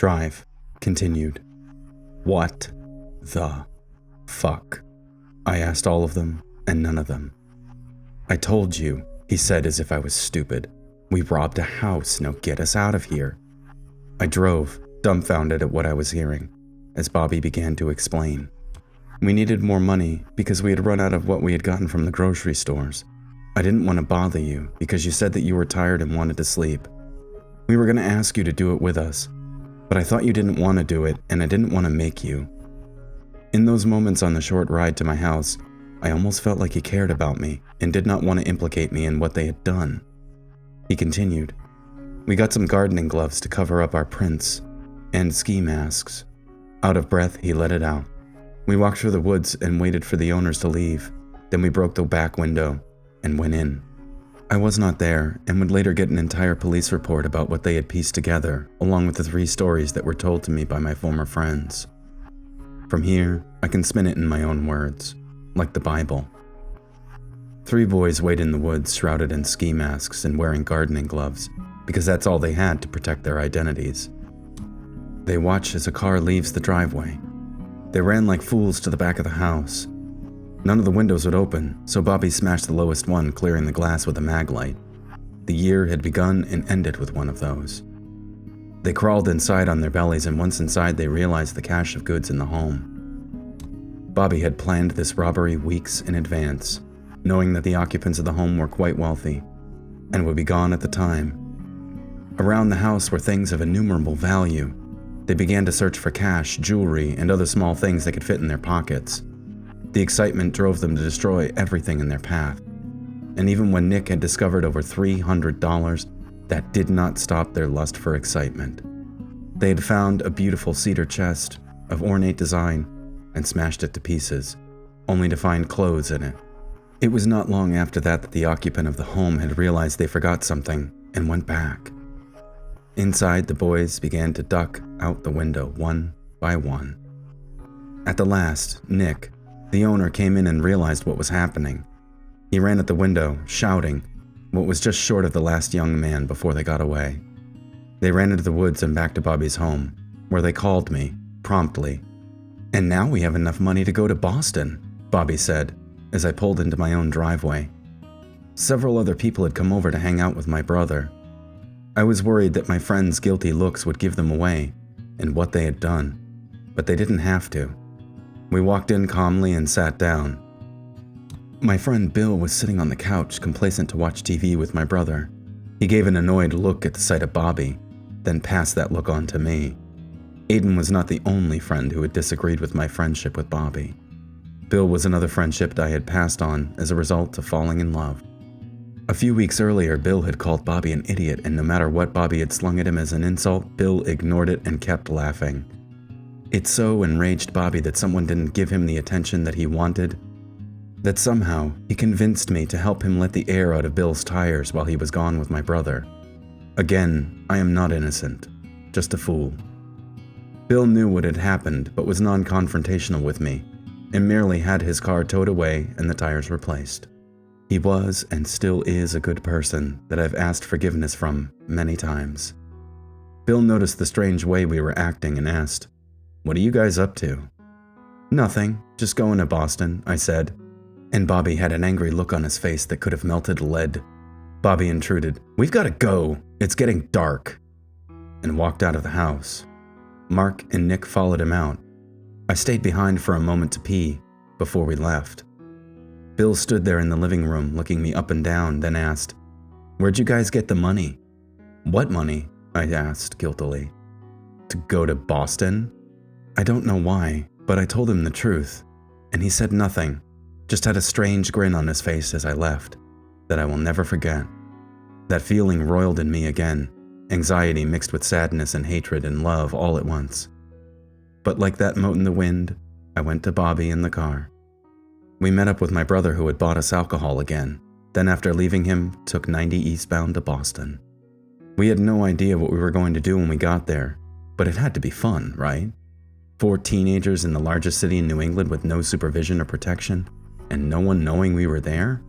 Drive continued. What the fuck? I asked all of them, and none of them. I told you, he said as if I was stupid. We robbed a house, now get us out of here. I drove, dumbfounded at what I was hearing, as Bobby began to explain. We needed more money because we had run out of what we had gotten from the grocery stores. I didn't want to bother you because you said that you were tired and wanted to sleep. We were going to ask you to do it with us, but I thought you didn't want to do it and I didn't want to make you. In those moments on the short ride to my house, I almost felt like he cared about me and did not want to implicate me in what they had done. He continued. We got some gardening gloves to cover up our prints and ski masks. Out of breath, he let it out. We walked through the woods and waited for the owners to leave. Then we broke the back window and went in. I was not there and would later get an entire police report about what they had pieced together, along with the 3 stories that were told to me by my former friends. From here, I can spin it in my own words, like the Bible. 3 boys wait in the woods shrouded in ski masks and wearing gardening gloves, because that's all they had to protect their identities. They watch as a car leaves the driveway. They ran like fools to the back of the house. None of the windows would open, so Bobby smashed the lowest one, clearing the glass with a mag light. The year had begun and ended with one of those. They crawled inside on their bellies, and once inside they realized the cache of goods in the home. Bobby had planned this robbery weeks in advance, knowing that the occupants of the home were quite wealthy and would be gone at the time. Around the house were things of innumerable value. They began to search for cash, jewelry, and other small things that could fit in their pockets. The excitement drove them to destroy everything in their path. And even when Nick had discovered over $300, that did not stop their lust for excitement. They had found a beautiful cedar chest of ornate design and smashed it to pieces, only to find clothes in it. It was not long after that that the occupant of the home had realized they forgot something and went back. Inside, the boys began to duck out the window one by one. At the last, Nick, the owner, came in and realized what was happening. He ran at the window, shouting, what was just short of the last young man before they got away. They ran into the woods and back to Bobby's home, where they called me, promptly. And now we have enough money to go to Boston, Bobby said, as I pulled into my own driveway. Several other people had come over to hang out with my brother. I was worried that my friends' guilty looks would give them away and what they had done, but they didn't have to. We walked in calmly and sat down. My friend Bill was sitting on the couch, complacent to watch TV with my brother. He gave an annoyed look at the sight of Bobby, then passed that look on to me. Aiden was not the only friend who had disagreed with my friendship with Bobby. Bill was another friendship that I had passed on as a result of falling in love. A few weeks earlier, Bill had called Bobby an idiot, and no matter what Bobby had slung at him as an insult, Bill ignored it and kept laughing. It so enraged Bobby that someone didn't give him the attention that he wanted, that somehow he convinced me to help him let the air out of Bill's tires while he was gone with my brother. Again, I am not innocent, just a fool. Bill knew what had happened, but was non-confrontational with me, and merely had his car towed away and the tires replaced. He was and still is a good person that I've asked forgiveness from many times. Bill noticed the strange way we were acting and asked, "What are you guys up to?" "Nothing, just going to Boston," I said, and Bobby had an angry look on his face that could have melted lead. Bobby intruded, "We've got to go, it's getting dark," and walked out of the house. Mark and Nick followed him out. I stayed behind for a moment to pee before we left. Bill stood there in the living room looking me up and down, then asked, "Where'd you guys get the money?" "What money?" I asked guiltily. "To go to Boston?" I don't know why, but I told him the truth, and he said nothing, just had a strange grin on his face as I left, that I will never forget. That feeling roiled in me again, anxiety mixed with sadness and hatred and love all at once. But like that mote in the wind, I went to Bobby in the car. We met up with my brother who had bought us alcohol again, then after leaving him, took 90 eastbound to Boston. We had no idea what we were going to do when we got there, but it had to be fun, right? 4 teenagers in the largest city in New England with no supervision or protection, and no one knowing we were there?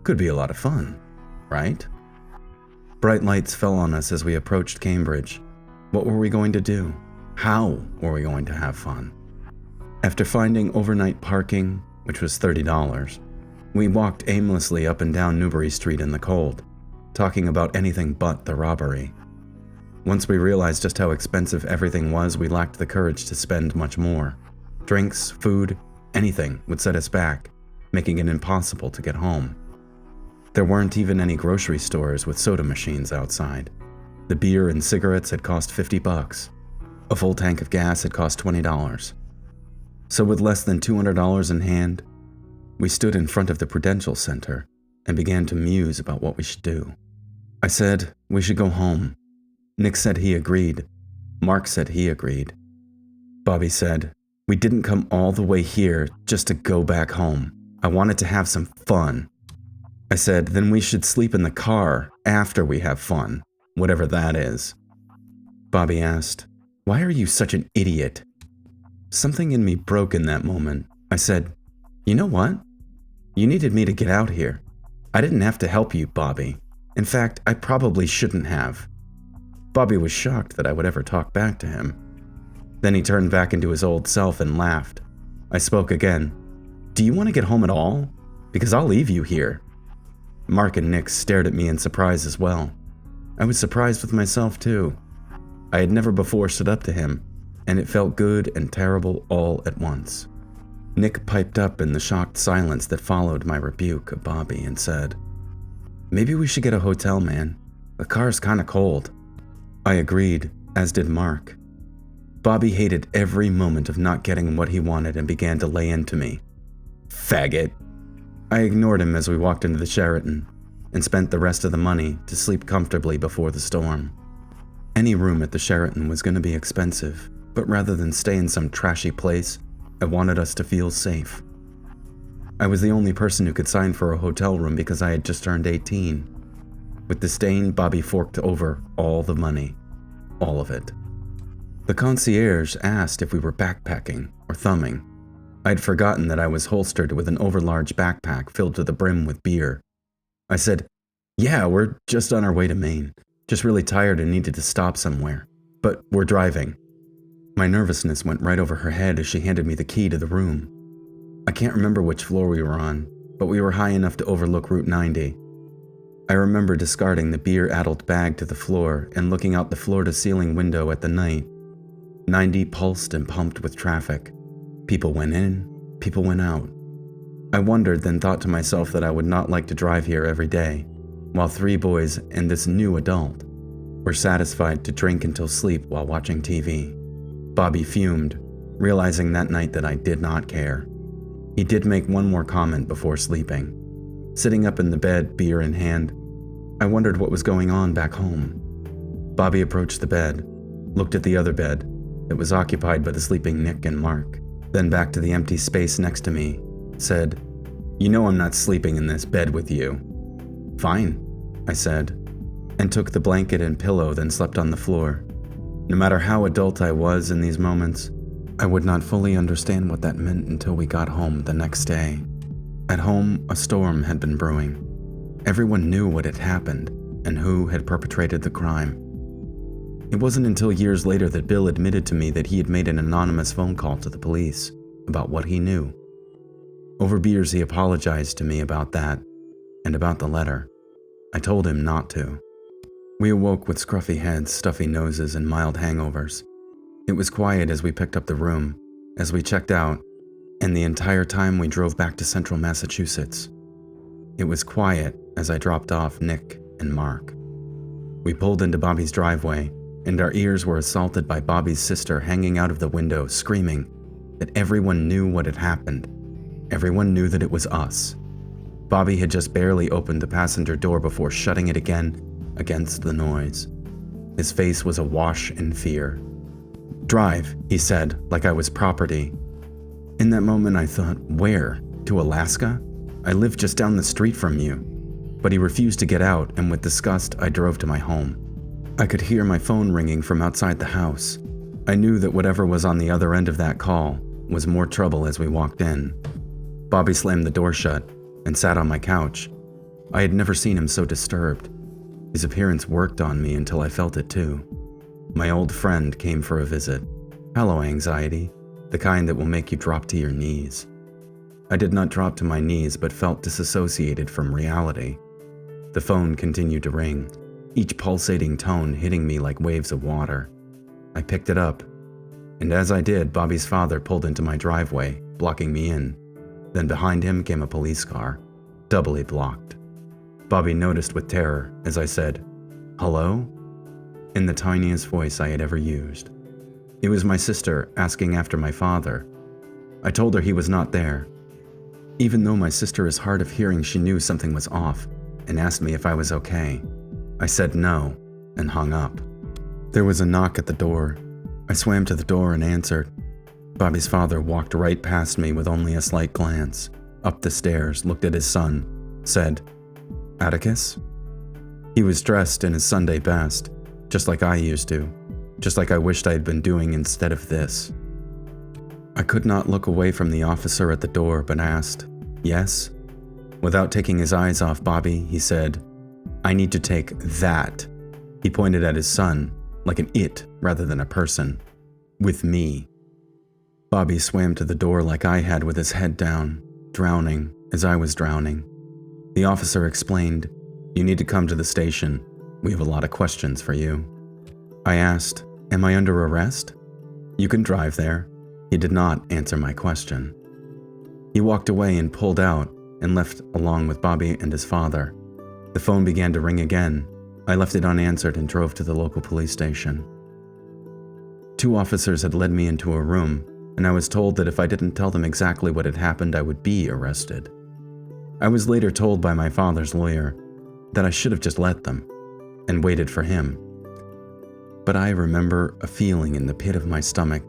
Could be a lot of fun, right? Bright lights fell on us as we approached Cambridge. What were we going to do? How were we going to have fun? After finding overnight parking, which was $30, we walked aimlessly up and down Newbury Street in the cold, talking about anything but the robbery. Once we realized just how expensive everything was, we lacked the courage to spend much more. Drinks, food, anything would set us back, making it impossible to get home. There weren't even any grocery stores with soda machines outside. The beer and cigarettes had cost $50. A full tank of gas had cost $20. So with less than $200 in hand, we stood in front of the Prudential Center and began to muse about what we should do. I said we should go home. Nick said he agreed. Mark said he agreed. Bobby said, we didn't come all the way here just to go back home. I wanted to have some fun. I said, then we should sleep in the car after we have fun, whatever that is. Bobby asked, why are you such an idiot? Something in me broke in that moment. I said, you know what? You needed me to get out here. I didn't have to help you, Bobby. In fact, I probably shouldn't have. Bobby was shocked that I would ever talk back to him. Then he turned back into his old self and laughed. I spoke again. Do you want to get home at all? Because I'll leave you here. Mark and Nick stared at me in surprise as well. I was surprised with myself too. I had never before stood up to him, and it felt good and terrible all at once. Nick piped up in the shocked silence that followed my rebuke of Bobby and said, maybe we should get a hotel, man. The car's kinda cold. I agreed, as did Mark. Bobby hated every moment of not getting what he wanted and began to lay into me. Faggot. I ignored him as we walked into the Sheraton and spent the rest of the money to sleep comfortably before the storm. Any room at the Sheraton was going to be expensive, but rather than stay in some trashy place, I wanted us to feel safe. I was the only person who could sign for a hotel room because I had just turned 18. With disdain, Bobby forked over all the money. All of it. The concierge asked if we were backpacking or thumbing. I'd forgotten that I was holstered with an overlarge backpack filled to the brim with beer. I said, yeah, we're just on our way to Maine. Just really tired and needed to stop somewhere. But we're driving. My nervousness went right over her head as she handed me the key to the room. I can't remember which floor we were on, but we were high enough to overlook Route 90. I remember discarding the beer-addled bag to the floor and looking out the floor-to-ceiling window at the night. 90 pulsed and pumped with traffic. People went in, people went out. I wondered, then thought to myself that I would not like to drive here every day, while 3 boys and this new adult were satisfied to drink until sleep while watching TV. Bobby fumed, realizing that night that I did not care. He did make one more comment before sleeping. Sitting up in the bed, beer in hand, I wondered what was going on back home. Bobby approached the bed, looked at the other bed that was occupied by the sleeping Nick and Mark, then back to the empty space next to me, said, you know I'm not sleeping in this bed with you. Fine, I said, and took the blanket and pillow, then slept on the floor. No matter how adult I was in these moments, I would not fully understand what that meant until we got home the next day. At home, a storm had been brewing. Everyone knew what had happened and who had perpetrated the crime. It wasn't until years later that Bill admitted to me that he had made an anonymous phone call to the police about what he knew. Over beers, he apologized to me about that and about the letter. I told him not to. We awoke with scruffy heads, stuffy noses, and mild hangovers. It was quiet as we picked up the room, as we checked out, and the entire time we drove back to central Massachusetts. It was quiet as I dropped off Nick and Mark. We pulled into Bobby's driveway, and our ears were assaulted by Bobby's sister hanging out of the window, screaming that everyone knew what had happened. Everyone knew that it was us. Bobby had just barely opened the passenger door before shutting it again against the noise. His face was awash in fear. Drive, he said, like I was property. In that moment I thought, where? To Alaska? I live just down the street from you. But he refused to get out, and with disgust I drove to my home. I could hear my phone ringing from outside the house. I knew that whatever was on the other end of that call was more trouble as we walked in. Bobby slammed the door shut and sat on my couch. I had never seen him so disturbed. His appearance worked on me until I felt it too. My old friend came for a visit. Hello, anxiety, the kind that will make you drop to your knees. I did not drop to my knees, but felt disassociated from reality. The phone continued to ring, each pulsating tone hitting me like waves of water. I picked it up, and as I did, Bobby's father pulled into my driveway, blocking me in. Then behind him came a police car, doubly blocked. Bobby noticed with terror as I said, "Hello?" in the tiniest voice I had ever used. It was my sister asking after my father. I told her he was not there. Even though my sister is hard of hearing, she knew something was off and asked me if I was okay. I said no and hung up. There was a knock at the door. I swam to the door and answered. Bobby's father walked right past me with only a slight glance, up the stairs, looked at his son, said, "Atticus?" He was dressed in his Sunday best, just like I used to, just like I wished I had been doing instead of this. I could not look away from the officer at the door, but asked, "Yes?" Without taking his eyes off Bobby, he said, "I need to take that." He pointed at his son, like an it rather than a person, with me. Bobby swam to the door like I had with his head down, drowning as I was drowning. The officer explained, "You need to come to the station. We have a lot of questions for you." I asked, "Am I under arrest?" "You can drive there." He did not answer my question. He walked away and pulled out and left along with Bobby and his father. The phone began to ring again. I left it unanswered and drove to the local police station. 2 officers had led me into a room, and I was told that if I didn't tell them exactly what had happened, I would be arrested. I was later told by my father's lawyer that I should have just let them and waited for him. But I remember a feeling in the pit of my stomach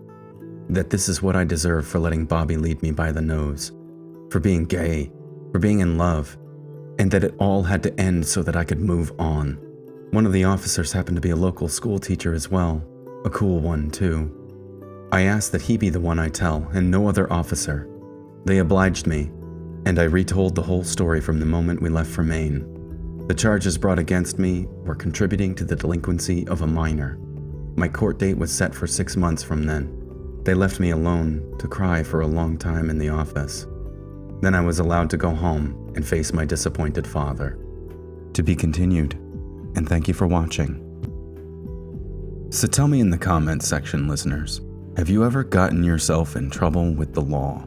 that this is what I deserve for letting Bobby lead me by the nose, for being gay, for being in love, and that it all had to end so that I could move on. One of the officers happened to be a local school teacher as well, a cool one too. I asked that he be the one I tell, and no other officer. They obliged me, and I retold the whole story from the moment we left for Maine. The charges brought against me were contributing to the delinquency of a minor. My court date was set for 6 months from then. They left me alone to cry for a long time in the office. Then I was allowed to go home and face my disappointed father. To be continued, and thank you for watching. So tell me in the comments section, listeners, have you ever gotten yourself in trouble with the law?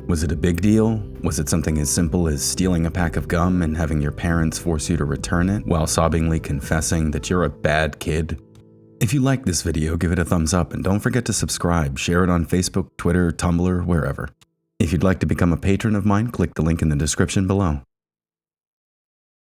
Was it a big deal? Was it something as simple as stealing a pack of gum and having your parents force you to return it while sobbingly confessing that you're a bad kid? If you liked this video, give it a thumbs up and don't forget to subscribe, share it on Facebook, Twitter, Tumblr, wherever. If you'd like to become a patron of mine, click the link in the description below.